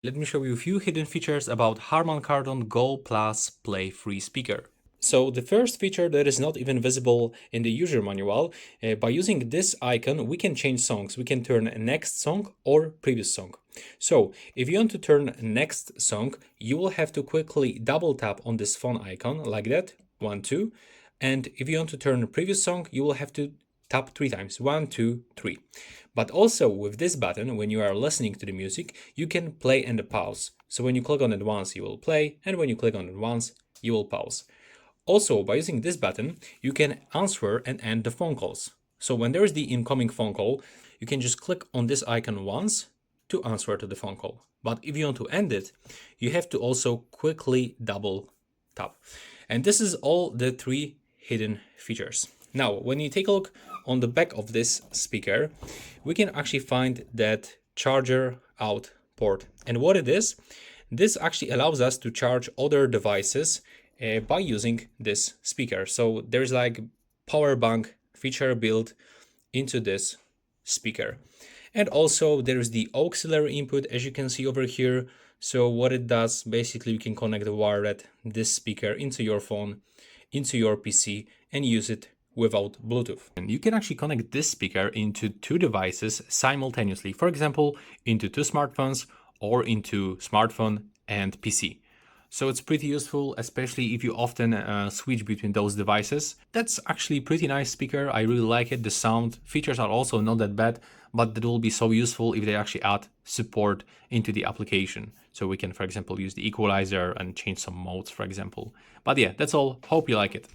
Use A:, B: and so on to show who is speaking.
A: Let me show you a few hidden features about Harman Kardon Go Plus Play Free speaker. So the first feature that is not even visible in the user manual, by using this icon, we can change songs. We can turn next song or previous song. So if you want to turn next song, you will have to quickly double tap on this phone icon like that, 1, 2. And if you want to turn previous song, you will have to tap 3 times, 1, 2, 3. But also with this button, when you are listening to the music, you can play and pause. So when you click on it once, you will play, and when you click on it once, you will pause. Also, by using this button, you can answer and end the phone calls. So when there is the incoming phone call, you can just click on this icon once to answer to the phone call. But if you want to end it, you have to also quickly double tap. And this is all the 3 hidden features. Now, when you take a look on the back of this speaker, we can actually find that charger out port. And what it is, this actually allows us to charge other devices by using this speaker. So there's like power bank feature built into this speaker. And also there is the auxiliary input, as you can see over here. So what it does, basically you can connect the wired this speaker into your phone, into your PC, and use it without Bluetooth. And you can actually connect this speaker into 2 devices simultaneously. For example, into 2 smartphones or into smartphone and PC. So it's pretty useful, especially if you often switch between those devices. That's actually pretty nice speaker. I really like it. The sound features are also not that bad, but that will be so useful if they actually add support into the application. So we can, for example, use the equalizer and change some modes, for example. But yeah, that's all. Hope you like it.